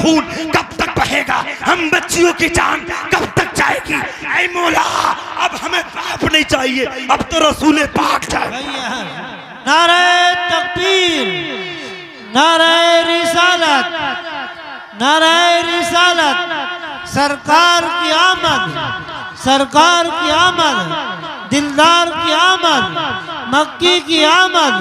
खून कब तक बहेगा, हम बच्चियों की जान कब तक जाएगी। ऐ मौला अब हमें बाप नहीं चाहिए, अब तो रसूल पाक चाहिए। नारे तकबीर, नारे रिसालत, नारे रिसालत। सरकार की आमद, सरकार की आमद, दिलदार की आमद, मक्की की आमद,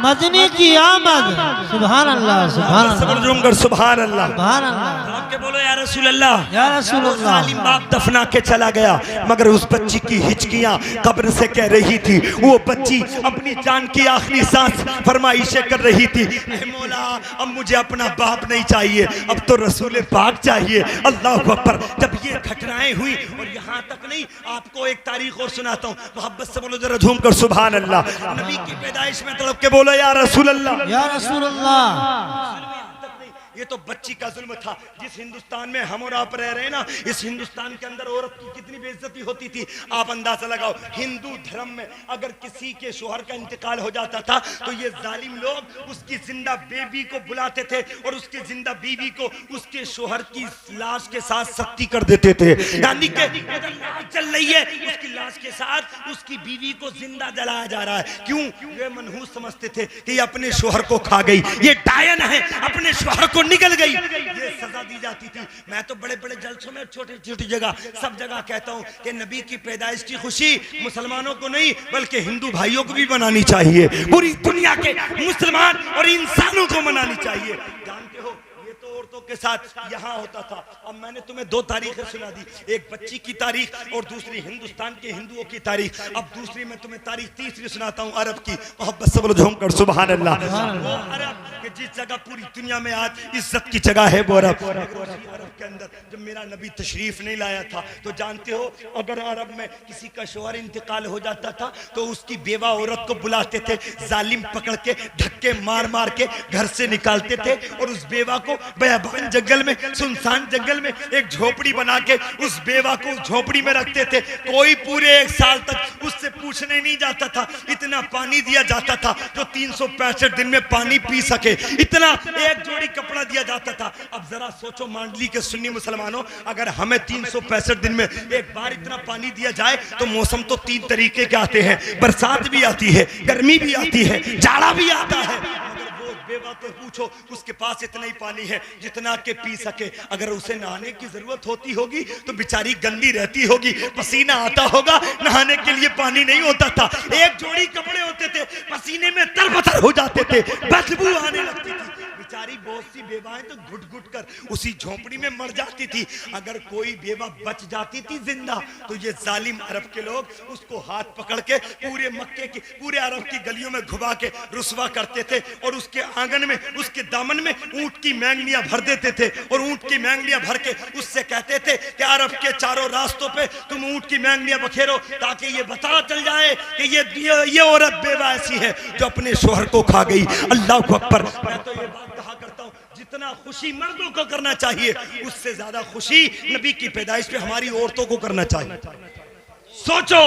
मदनी की आमद। सुभान अल्लाह, सुभान अल्लाह, सुभान अल्लाह, सुभान अल्लाह। के बोलो या रसूल अल्लाह, या रसूल अल्लाह। जालिम बाप दफना के चला गया, मगर उस बच्ची की हिचकियां कब्र से कह रही थी। वो बच्ची अपनी जान की आखिरी सांस फरमाइशें कर रही थी, मौला अब मुझे अपना बाप नहीं चाहिए, अब तो रसूल पाक चाहिए। अल्लाह अकबर। जब ये घटनाएं हुई, और यहाँ तक नहीं, आपको एक तारीख और सुनाता हूँ, मोहब्बत से बोलो जरा झूम कर सुभान अल्लाह। नबी की पैदाइश में तड़प के बोलो या रसूल अल्लाह, या रसूल अल्लाह। ये तो बच्ची का जुल्म था। जिस हिंदुस्तान में हम और आप रह रहे हैं ना, इस हिंदुस्तान के अंदर औरत की कितनी बेइज्जती होती थी आप अंदाजा लगाओ। हिंदू धर्म में अगर किसी के शोहर का इंतकाल हो जाता था तो ये जालिम लोग उसकी जिंदा बेबी को बुलाते थे और उसकी जिंदा बीवी को उसके शोहर की लाश के साथ सख्ती कर देते थे। यानी कि लाश चल रही है, उसकी लाश के साथ उसकी बीवी को जिंदा जलाया जा रहा है। क्यों? ये मनहूस समझते थे कि ये अपने शोहर को खा गई, ये डायन है, अपने शोहर को निकल गई, ये सजा दी जाती थी। मैं तो बड़े बड़े जलसों में, छोटी छोटी जगह, सब जगह कहता हूं कि नबी की पैदाइश की खुशी मुसलमानों को नहीं बल्कि हिंदू भाइयों को भी मनानी चाहिए। पूरी दुनिया के मुसलमान और इंसानों को मनानी चाहिए। जानते हो ये तो औरतों के साथ यहाँ होता था। अब मैंने तुम्हें दो तारीखें सुना दी, एक बच्ची की तारीख और दूसरी हिंदुस्तान के हिंदुओं की तारीख। अब दूसरी मैं तुम्हें तारीख तीसरी सुनाता हूँ अरब की। मोहब्बत से बोलो झूम कर सुभान अल्लाह। वो अरब कि जिस जगह पूरी दुनिया में आज इज्जत की जगह है वो अरब। अरब के अंदर जब मेरा नबी तशरीफ नहीं लाया था तो जानते हो अगर अरब में किसी का शोहर इंतकाल हो जाता था तो उसकी बेवा औरत को बुलाते थे, जालिम पकड़ के धक्के मार मार के घर से निकालते थे और उस बेवा को बयाबान जंगल में, सुनसान जंगल में एक झोपड़ी बना के उस बेवा को झोपड़ी में रखते थे। कोई पूरे 1 साल तक उससे पूछने नहीं जाता था। इतना पानी दिया जाता था जो 365 दिन में पानी पी सके, इतना एक जोड़ी कपड़ा दिया जाता था। अब जरा सोचो मांडली के सुन्नी मुसलमानों, अगर हमें 365 दिन में एक बार इतना पानी दिया जाए तो मौसम तो 3 तरीके के आते हैं, बरसात भी आती है, गर्मी भी आती है, जाड़ा भी आता है। बेवा तो पूछो उसके पास इतना ही पानी है जितना के पी सके। अगर उसे नहाने की जरूरत होती होगी तो बेचारी गंदी रहती होगी, पसीना आता होगा, नहाने के लिए पानी नहीं होता था। एक जोड़ी कपड़े होते थे, पसीने में तरबतर हो जाते थे, बदबू आने लगती थी। बेचारी बहुत सी बेवाएं तो घुट घुट कर उसी झोपड़ी में मर जाती थी। अगर कोई बेवा बच जाती थी जिंदा तो ये जालिम अरब के लोग उसको हाथ पकड़ के पूरे मक्के की, पूरे अरब की गलियों में घुमा के रुसवा करते थे और उसके आंगन में, उसके दामन में ऊंट की मैंगनियां भर देते थे और ऊंट की मैंगनियां भर के उससे कहते थे कि अरब के चारों रास्तों पे तुम ऊंट की मैंगनियां बखेरो ताकि ये पता चल जाए कि ये औरत बेवा ऐसी है जो अपने शोहर को खा गई। अल्लाह अकबर। मैं तो ये बात कहा करता हूँ जितना खुशी मर्दों को करना चाहिए उससे ज्यादा खुशी नबी की पैदाइश पे हमारी औरतों को करना चाहिए। सोचो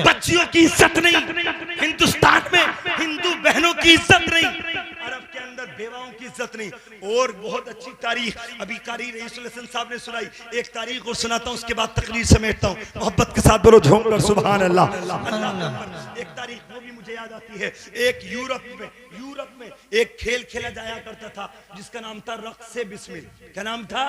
बच्चियों की इज्जत नहीं, हिंदुस्तान में हिंदू बहनों की इज्जत नहीं, अरब के अंदर बेवाओं की इज्जत नहीं। और बहुत अच्छी तारीख अभी कारी रईस साहब ने सुनाई, एक तारीख और सुनाता हूँ उसके बाद तकरीर समेटता हूँ। मोहब्बत के साथ बोलो झूम कर सुभान अल्लाह। एक तारीख वो भी मुझे याद आती है। एक यूरोप में एक खेल खेला जाया करता था जिसका नाम था रक्से बिस्मिल। क्या नाम था?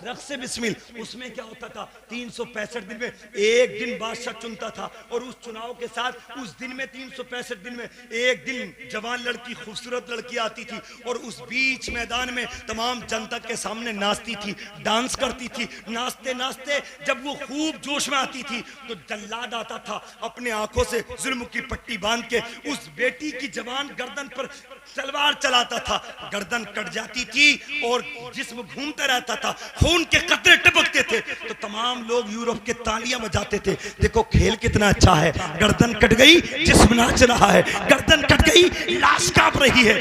रक्से बिस्मिल। उसमें क्या होता था 365 दिन में एक दिन बादशाह चुनता था और उस चुनाव के साथ उस दिन में 365 दिन में एक दिन जवान लड़की, खूबसूरत लड़की आती थी और उस बीच मैदान में तमाम जनता के सामने नाचती थी, डांस करती थी। नाचते नाचते जब वो खूब जोश में आती थी तो जल्लाद आता था, अपने आंखों से जुल्म की पट्टी बांध के उस बेटी की जवान गर्दन पर तलवार चलाता था। गर्दन कट जाती थी और जिस्म घूमता रहता था, खून के कतरे टपकते थे तो तमाम लोग यूरोप के तालियां बजाते थे। देखो खेल कितना अच्छा है, गर्दन कट गई, जिस्म नाच रहा है, गर्दन कट गई, लाश कांप रही है।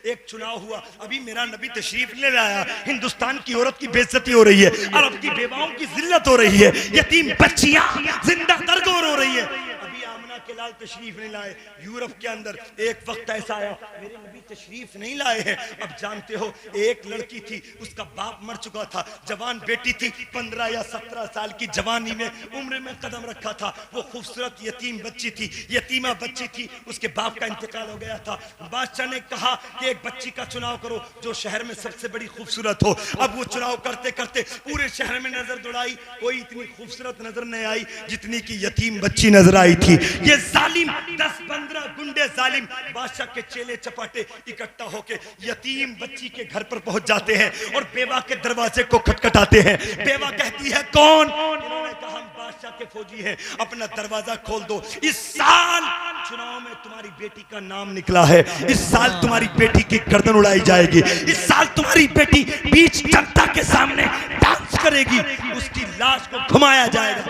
एक चुनाव हुआ, अभी मेरा नबी तशरीफ ले लाया, हिंदुस्तान की औरत की बेइज्जती हो रही है, अरब की बेवाओं की जिल्लत हो रही है, यतीम बच्चियां जिंदा दरगोर हो रही है। अभी आमना के लाल तशरीफ नहीं लाए। यूरोप के अंदर एक वक्त ऐसा आया, मेरे नबी तशरीफ नहीं लाए हैं। अब जानते हो एक लड़की थी, उसका बाप मर चुका था, जवान बेटी थी, 15 या 17 साल की जवानी में उम्र में कदम रखा था। वो खूबसूरत यतीम बच्ची थी, यतीमा बच्ची थी, उसके बाप का इंतकाल हो गया था। बादशाह ने कहा कि एक बच्ची का चुनाव करो जो शहर में सबसे बड़ी खूबसूरत हो। अब वो चुनाव करते करते पूरे शहर में नजर दौड़ाई, कोई इतनी खूबसूरत नजर नहीं आई जितनी की यतीम बच्ची नजर आई थी। ये जालिम 10-15 गुंडे जालिम बादशाह के चेले चपाटे इकट्ठा होके यतीम बच्ची के घर पर पहुंच जाते हैं और बेवा के दरवाजे को खटखटाते हैं। बेवा कहती है कौन? इन्होंने कहा हम बादशाह के फौजी हैं, अपना दरवाजा खोल दो। इस साल चुनाव में तुम्हारी बेटी का नाम निकला है, इस साल तुम्हारी बेटी की गर्दन उड़ाई जाएगी, इस साल तुम्हारी बेटी बीच जनता के सामने डांस करेगी, उसकी लाश को घुमाया जाएगा।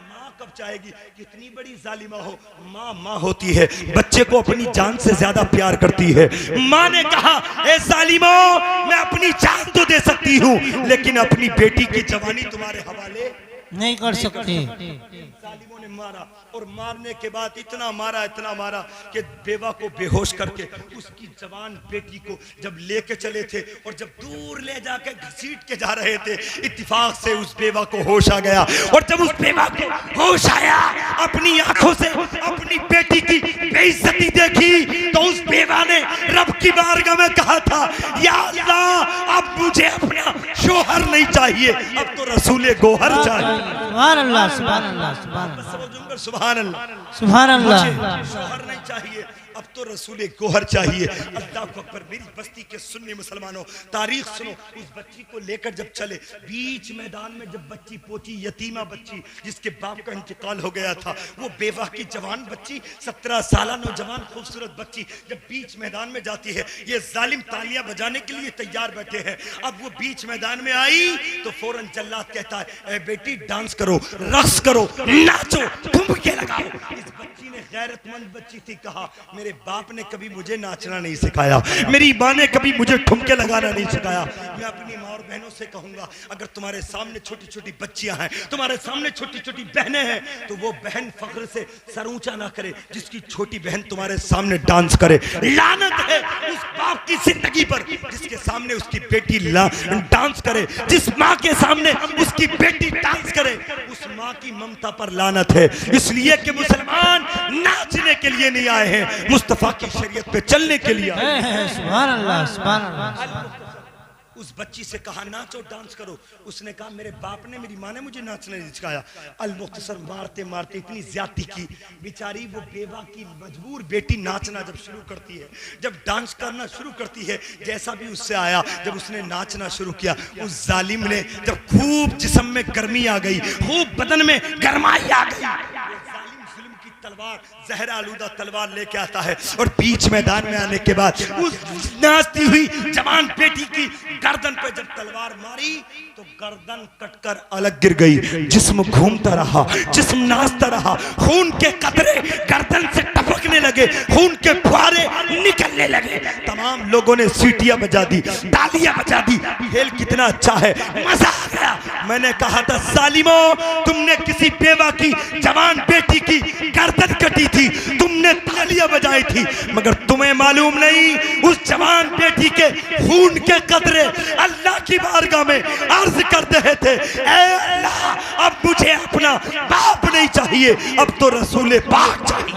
माँ कब चाहेगी? कितनी बड़ी जालिमा हो, माँ माँ होती है, बच्चे को अपनी जान से ज्यादा प्यार करती है। माँ ने कहा ए जालिमो, मैं अपनी जान तो दे सकती हूँ लेकिन अपनी बेटी की जवानी तुम्हारे हवाले नहीं कर सकते। जालिमों ने मारा और मारने के बाद इतना मारा कि बेवा को बेहोश करके उसकी जवान बेटी को जब लेके चले थे और जब दूर ले जाके घसीट के जा रहे थे, इत्तेफाक से उस बेवा को होश आ गया। और जब उस बेवा को होश आया, अपनी आंखों से अपनी बेटी की बेइज्जती देखी तो उस बेवा ने रब की बारगाह में कहा था, या अल्लाह अब मुझे अपना शोहर नहीं चाहिए, अब तो रसूले गोहर चाहिए। सुभान अल्लाह, सुभान अल्लाह, सुभान अल्लाह, सुभान अल्लाह, सुभान अल्लाह। मुझे शोहर नहीं चाहिए, अब तो रसूले गोहर चाहिए। अल्लाह अकबर। मेरी बस्ती के सुन्नी मुसलमानों, तारीख सुनो। उस बच्ची को लेकर जब चले बीच मैदान में, जब बच्ची पहुंची, यतीमा बच्ची जिसके बाप का इंतकाल हो गया था, वो बेवा की जवान बच्ची, 17 साल नौजवान खूबसूरत बच्ची जब बीच मैदान में जाती है, ये जालिम तालियां बजाने के लिए तैयार बैठे हैं। अब वो बीच मैदान में आई तो फौरन जल्लाद कहता है, ए बेटी डांस करो, रक्स करो, नाचो, ठुमके लगाओ। इस बच्ची ने, गैरतमंद बच्ची थी, कहा मेरे बाप ने कभी मुझे नाचना नहीं सिखाया, मेरी माँ ने कभी मुझे ठुमके लगाना नहीं सिखाया। मैं अपनी माँ और बहनों से कहूंगा, अगर तुम्हारे सामने छोटी छोटी बच्चियां हैं, तुम्हारे सामने छोटी छोटी बहनें हैं, तो वो बहन फख्र से सर ऊंचा ना करे जिसकी छोटी बहन तुम्हारे सामने डांस करे। लानत है उस बाप की जिंदगी पर जिसके सामने उसकी बेटी डांस करे, जिस माँ के सामने उसकी बेटी डांस करे, उस माँ की ममता पर लानत है। इसलिए कि मुसलमान नाचने के लिए नहीं आए हैं, मुस्तफा की शरीयत पे चलने के लिए। सुभान अल्लाह, सुभान अल्लाह। उस बच्ची से कहा नाचो, डांस करो। उसने कहा मेरे बाप ने, मेरी माँ ने मुझे नाचने नहीं सिखाया। अल मुख्तसर मारते मारते इतनी ज्यादती की, बेचारी वो बेवा की मजबूर बेटी नाचना जब शुरू करती है, जब डांस करना शुरू करती है, जैसा भी उससे आया, जब उसने नाचना शुरू किया, उस जालिम ने जब खूब जिस्म में गर्मी आ गई, खूब बदन में गरमाई आ गई, तलवार, जहरा आलूदा तलवार लेके आता है और बीच मैदान में आने के बाद उस नाचती हुई जवान बेटी की गर्दन पे जब तलवार मारी तो गर्दन कटकर अलग गिर गई। जिस्म घूमता रहा, जिस्म नाचता रहा, खून के कतरे गर्दन से टपकने लगे, खून के फुहारे निकलने लगे। तमाम लोगों ने सीटियां बजा दी, तालियां बजा दी। खेल कितना अच्छा है, मजा आ गया। मैंने कहा था सालिमो, तुमने किसी बेवा की जवान बेटी की गर्दन कटी थी, तुमने तालियां बजाई थी, मगर तुम्हें मालूम नहीं उस जवान बेटी के खून के कतरे अल्लाह की बारगाह में अर्ज कर रहे थे, ऐ अल्लाह अब मुझे अपना बाप नहीं चाहिए, अब तो रसूले पाक चाहिए।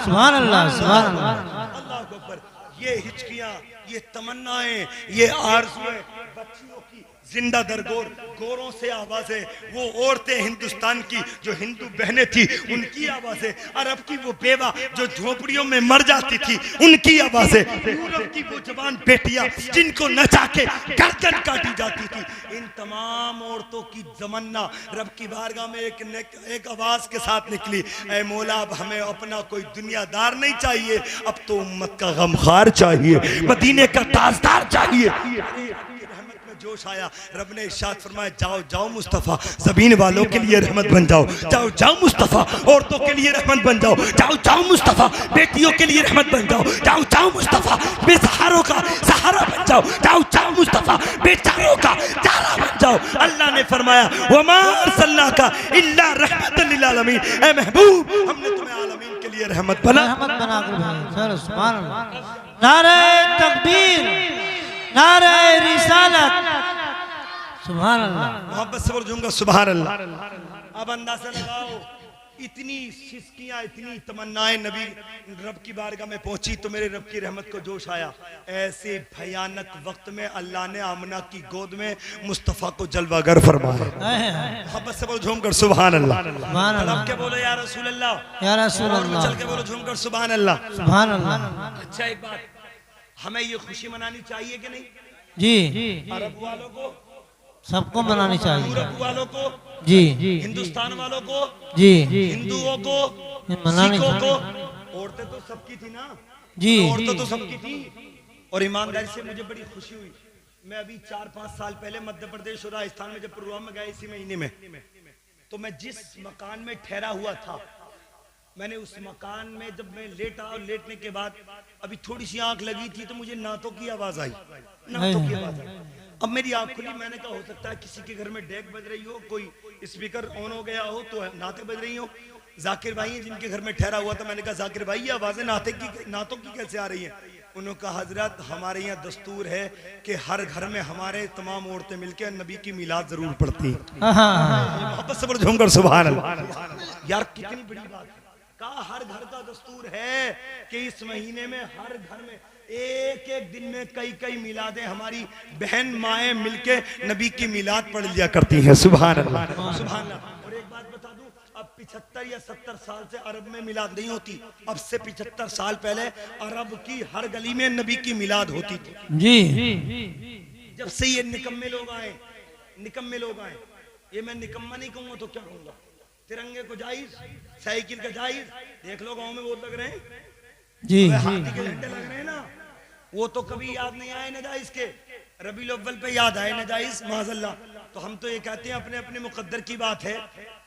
सुभान अल्लाह, सुभान अल्लाह। अल्लाह अकबर। ये हिचकियां, ये तमन्नाएं, ये आरज़ुएं बच्चियों की जिंदा दरगोर गोरों से आवाजें, वो औरतें हिंदुस्तान की जो हिंदू बहनें थी उनकी आवाजें, अरब की वो बेवा जो झोपड़ियों में मर जाती थी उनकी आवाजें, यूरोप की वो जवान बेटियां जिनको नचा के गर्दन काटी जाती थी, इन तमाम औरतों की तमन्ना रब की बारगाह में एक आवाज के साथ निकली, ऐ मौला अब हमें अपना कोई दुनियादार नहीं चाहिए, अब तो उम्मत का गमखार चाहिए, मदीने का ताजदार चाहिए। जोश आया, रब ने इरशाद फरमाया, जाओ जाओ मुस्तफ़ा, ज़मीन वालों के लिए रहमत बन जाओ, जाओ जाओ मुस्तफ़ा, औरतों के लिए रहमत बन जाओ, जाओ जाओ मुस्तफ़ा, बेटियों के लिए रहमत बन जाओ, जाओ जाओ मुस्तफ़ा, बेसहारों का सहारा बन जाओ, जाओ जाओ मुस्तफ़ा, बेचारों का चारा बन जाओ। अल्लाह ने फरमाया, वमा अरसलनाका इल्ला रहमतन लिल आलमीन, ऐ महबूब हमने तुम्हें आलमीन के लिए रहमत बना। सुभान अल्लाह। नारे तकबीर, नारे रिसालत, सुभान अल्लाह। मोहब्बत से बोलूंगा सुभान अल्लाह। अब अंदाजा लगाओ, इतनी सिसकियां, इतनी तमन्नाएं नबी रब की बारगाह में पहुंची तो मेरे रब की रहमत को जोश आया। ऐसे भयानक वक्त में अल्लाह ने आमना की गोद में मुस्तफ़ा को जलवागर फरमाया। मोहब्बत से बोलो झूमकर सुभान अल्लाह। तड़प के बोलो या रसूल अल्लाह, या रसूल अल्लाह, चल के बोलो झूमकर सुभान अल्लाह, सुभान अल्लाह। अच्छा एक बात, हमें ये खुशी मनानी चाहिए कि नहीं? जी, अरब वालों को, सबको मनानी चाहिए। यूरोप वालों को, जी हिंदुस्तान वालों को, जी, हिंदुओं को, मनानी सिखों को। चाहिए। औरतें तो सबकी थी ना, जी औरतें तो सबकी थी। और ईमानदारी से मुझे बड़ी खुशी हुई, मैं अभी 4-5 साल पहले मध्य प्रदेश और राजस्थान में जब प्रोग्राम में गया इसी महीने में, तो मैं जिस मकान में ठहरा हुआ था, मैंने उस मकान में जब मैं लेटा और लेटने के बाद अभी थोड़ी सी आंख लगी थी तो मुझे नातों की आवाज आई, नातों की आवाज आई। अब मेरी आंख खुली, मैंने कहा हो सकता है किसी के घर में डेक बज रही हो, कोई स्पीकर ऑन हो गया हो तो नाते बज रही हो। जाकिर भाई हैं जिनके घर में ठहरा हुआ था, मैंने कहा जाकिर भाई ये आवाजें नातों की कैसे आ रही हैं? उन्होंने कहा हजरत हमारे यहाँ दस्तूर है कि हर घर में हमारे तमाम औरतें मिलकर नबी की मिलाद जरूर पढ़ती हैं। मोहब्बत से झूमकर सुभान अल्लाह। यार कितनी बड़ी बात है, कहा हर घर का दस्तूर है कि इस महीने में हर घर में एक एक दिन में कई मिलादें हमारी बहन माएँ मिलके नबी की मिलाद पढ़ लिया करती हैं। सुभान अल्लाह, सुभान अल्लाह। और एक बात बता दूं, अब 75 या 70 साल से अरब में मिलाद नहीं होती। अब से 75 साल पहले अरब की हर गली में नबी की मिलाद होती थी। जी, जब से ये निकम्मे लोग आए, ये मैं निकम्मा नहीं कहूंगा तो क्या कहूंगा? तिरंगे को जायज, साइकिल का जायज, देख लो गांव में बहुत लग रहे हैं जी, हाथी के झंडे लग रहे हैं ना, वो तो कभी याद नहीं आए नजाइज के, रबीउल अव्वल पे याद आए नजाइज माज़अल्लाह। तो हम तो ये कहते हैं अपने अपने मुकद्दर की बात है,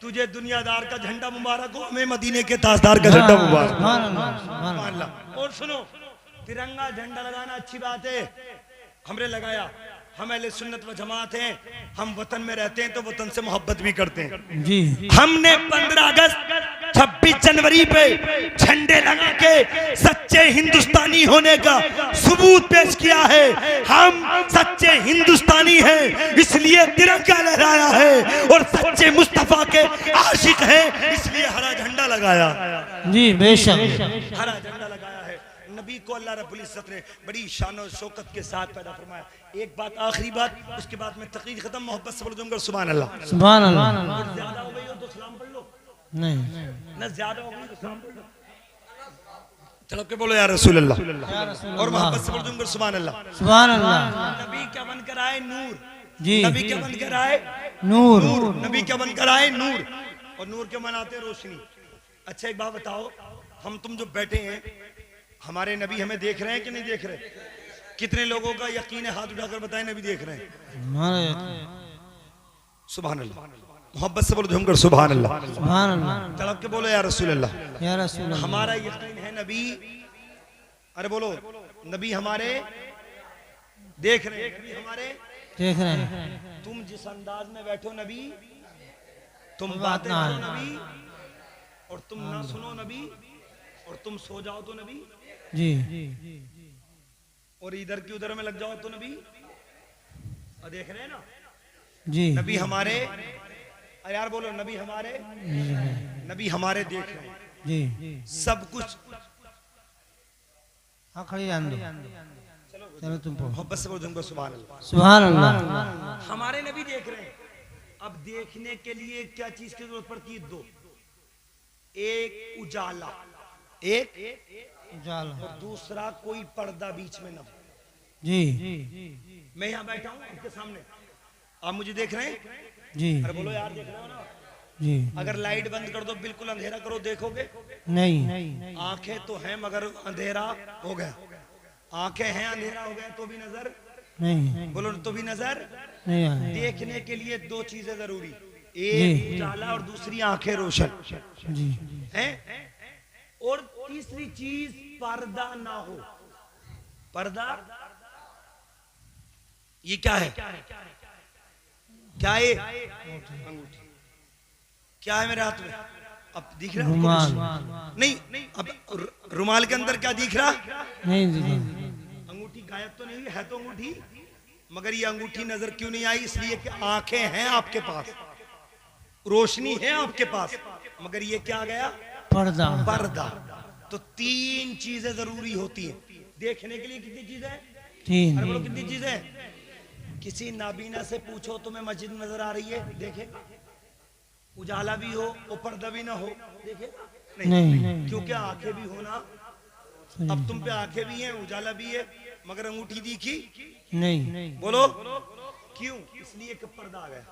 तुझे दुनियादार का झंडा मुबारक हो, हमें मदीने के ताजदार का झंडा मुबारक। सुभान अल्लाह, सुभान अल्लाह। और सुनो, तिरंगा झंडा लगाना अच्छी बात है, हमने लगाया, हम अहले सुन्नत व जमात हैं, हम वतन में रहते हैं तो वतन से मोहब्बत भी करते हैं। जी, हमने 15 अगस्त 26 जनवरी पे झंडे लगा के सच्चे हिंदुस्तानी होने का सबूत पेश किया है। हम सच्चे हिंदुस्तानी हैं इसलिए तिरंगा लहराया है, और सच्चे मुस्तफा के आशिक हैं इसलिए हरा झंडा लगाया। जी, बेशक हरा झंडा लगाया है। नबी को अल्लाह रब्बुल इज्जत ने बड़ी शान और शौकत के साथ पैदा फरमाया। एक बात, आखिरी बात, उसके बाद में तकरीर खत्म। मोहब्बत से बोलूंगा सुभान अल्लाह। सुभान अल्लाह। और ज्यादा हो गई हो तो सलाम पढ़ लो, नहीं, न ज्यादा हो गई तो सलाम पढ़ लो। चलो के बोलो या रसूल अल्लाह, और मोहब्बत से बोलूंगा सुभान अल्लाह। सुभान अल्लाह। नबी क्या बनकर आए? नूर। जी, नबी क्या बनकर आए? नूर। नबी क्या बनकर आए? नूर। और नूर के मनाते रोशनी। अच्छा एक बात बताओ, हम तुम जो बैठे हैं, हमारे नबी हमें देख रहे हैं कि नहीं देख रहे? कितने लोगों का यकीन है? हाथ उठाकर बताएं नबी देख रहे हैं। सुभान अल्लाह। मोहब्बत से बोलो झूमकर सुभान अल्लाह, सुभान अल्लाह। तड़प के बोलो या रसूल अल्लाह। या रसूल अल्लाह। हमारा यकीन है नबी, अरे बोलो, नबी हमारे देख रहे हैं, नबी हमारे देख रहे हैं। तुम जिस अंदाज में बैठो नबी, तुम बात बातें ना करो है। नबी, और तुम ना सुनो नबी, और तुम सो जाओ तो नबी, जी, और इधर की उधर में लग जाओ तो नबी। और देख रहे हैं ना जी, नबी हमारे, अरे यार बोलो नबी हमारे, नबी हमारे देख रहे हैं जी। सब कुछ। हाँ, खड़ी रहने दो। चलो तुम पढ़ो। मोहब्बत से बोलो सुभान अल्लाह। सुभान अल्लाह। हमारे नबी देख रहे हैं। अब देखने के लिए क्या चीज की जरूरत पड़ती है? दो, एक उजाला, एक उजाला। और दूसरा कोई पर्दा बीच में ना हो। जी, मैं यहाँ बैठा हूँ आपके सामने, आप मुझे देख रहे हैं? जी, अरे बोलो यार देख रहे हो ना? जी। अगर लाइट बंद कर दो, बिल्कुल अंधेरा करो, देखोगे? नहीं, आंखें तो हैं मगर अंधेरा हो गया, आंखें हैं अंधेरा हो गया तो भी नजर, नहीं, बोलो तो भी नजर। नहीं आए। देखने के लिए दो चीजें जरूरी, एक उजाला और दूसरी आंखें रोशन जी, हैं, और तीसरी चीज पर्दा ना हो। पर्दा ये क्या है? क्या है? अंगूठी। क्या है मेरे हाथ में? अब दिख रहा है? रुमाल। नहीं, अब रुमाल के अंदर क्या दिख रहा? नहीं, गायब तो नहीं हुई, है तो अंगूठी, मगर ये अंगूठी नजर क्यों नहीं आई? इसलिए कि आंखें हैं आपके पास, रोशनी है आपके पास, मगर ये क्या गया? पर्दा। पर्दा। तो तीन चीजें जरूरी होती हैं देखने के लिए। कितनी चीजें? तीन। अरे बोलो कितनी चीजें? किसी नाबीना से पूछो तुम्हें मस्जिद नजर आ रही है, देखे, उजाला भी हो और पर्दा भी ना हो, देखे नहीं। क्योंकि आंखें भी होना, अब तुम पे आंखें भी हैं, उजाला भी है, मगर अंगूठी दिखी नहीं। बोलो क्यों? इसलिए कि पर्दा आ गया।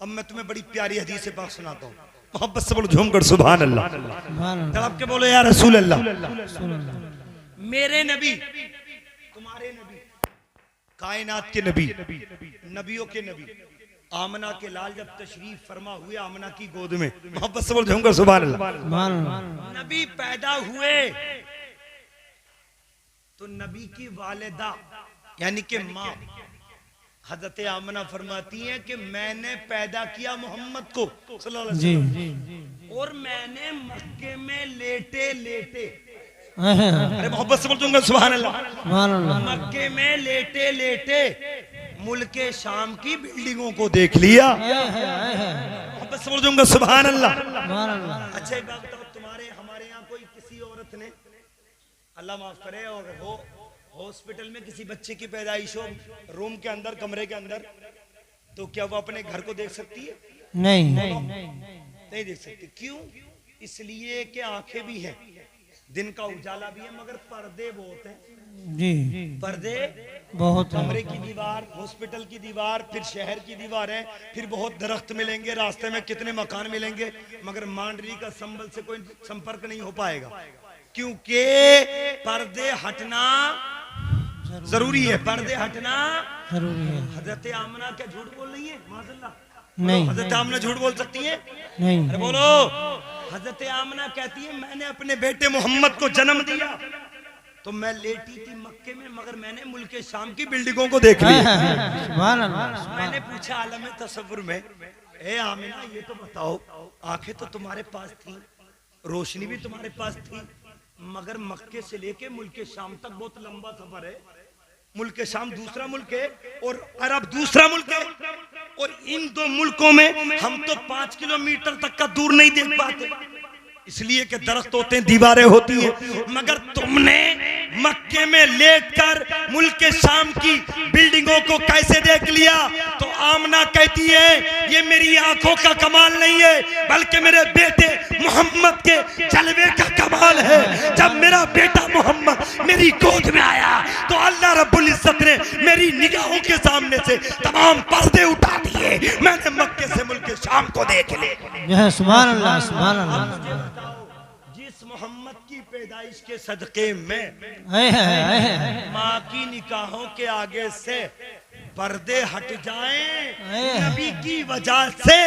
अब मैं तुम्हें बड़ी प्यारी हदीस से बात सुनाता हूँ, मोहब्बत से बोलो झूमकर सुभान अल्लाह। तड़प के बोलो या रसूल अल्लाह। मेरे नबी, तुम्हारे नबी, कायनात के नबी, नबियों के नबी, आमना के लाल जब तशरीफ फरमा हुए आमना की गोद में, मोहब्बत से बोलो झूमकर सुभान अल्लाह। नबी पैदा हुए तो नबी की वालिदा यानी कि माँ हजरत आमना फरमाती हैं कि मैंने पैदा किया मोहम्मद को सल्लल्लाहु अलैहि वसल्लम, और मैंने मक्के में लेटे लेटे, अरे मोहब्बत से बोलूंगा सुभान अल्लाह, मक्के में लेटे लेटे मुल्के शाम की बिल्डिंगों को देख लिया। मोहब्बत से बोलूंगा सुभान अल्लाह। अच्छा एक बात बताओ, तुम्हारे हमारे यहाँ कोई किसी औरत ने, अल्लाह माफ करे, और हो हॉस्पिटल में किसी बच्चे की पैदाइश हो, रूम के अंदर, कमरे के अंदर, तो क्या वो अपने घर को देख सकती है? नहीं। नहीं देख सकती। क्यों? इसलिए कि आंखें भी हैं, दिन का उजाला भी है, मगर पर्दे बहुत हैं जी। पर्दे बहुत। कमरे की दीवार, हॉस्पिटल की दीवार, फिर शहर की दीवार है, फिर बहुत दरख्त मिलेंगे रास्ते में, कितने मकान मिलेंगे, मगर मांडरी का संबल से कोई संपर्क नहीं हो पाएगा, क्योंकि पर्दे हटना जरूरी है। पर्दे हटना जरूरी है। हजरत आमना क्या झूठ बोल रही है? माज़अल्लाह नहीं। हजरत आमना झूठ बोल सकती है? नहीं। अरे बोलो। हजरत आमना कहती है मैंने अपने बेटे मोहम्मद को जन्म दिया तो मैं लेटी थी मक्के में, मगर मैंने मुल्के शाम की बिल्डिंगों को देख लिया। मैंने पूछा आलम तसव्वुर में, ए आमिना ये तो बताओ, आंखें तो तुम्हारे पास थी, रोशनी भी तुम्हारे पास थी, मगर मक्के से लेके मुल्के शाम तक बहुत लंबा सफर है, मुल्के शाम दूसरा मुल्क है और अरब दूसरा मुल्क है, और इन दो मुल्कों में हम तो 5 किलोमीटर तक का दूर नहीं देख पाते, इसलिए कि दरख्त होते हैं, दीवारें होती हैं, मगर तुमने मक्के में लेटकर मुल्क शाम की बिल्डिंगों को कैसे देख लिया? तो आमना कहती है ये मेरी आंखों का कमाल नहीं है, बल्कि मेरे बेटे मोहम्मद के जलवे का कमाल है। जब मेरा बेटा मोहम्मद मेरी गोद में आया तो अल्लाह रब्बुल इज्जत ने मेरी निगाहों के सामने से तमाम पर्दे उठा दिए, मैंने मक्के से मुल्क शाम को देख लिया। सुभान अल्लाह, सुभान अल्लाह। जिस मोहम्मद की पैदाइश के सदके में माँ की निकाहों के आगे से पर्दे हट जाएं, नबी की वजह से,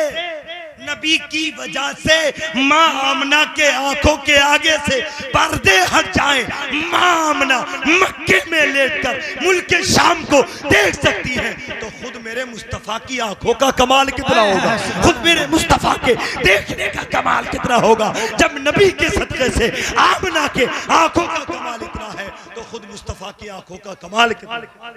नबी की वजह से माँ आमना के आंखों के आगे से पर्दे हट जाएं, माँ आमना मक्के में लेटकर मुल्क शाम को देख सकती है, तो खुद मेरे मुस्तफा की आंखों का कमाल कितना होगा, खुद मेरे मुस्तफा के देखने का कमाल कितना होगा। जब नबी के सदके से आमना के आंखों का कमाल इतना है तो खुद मुस्तफा की आंखों का कमाल कितना।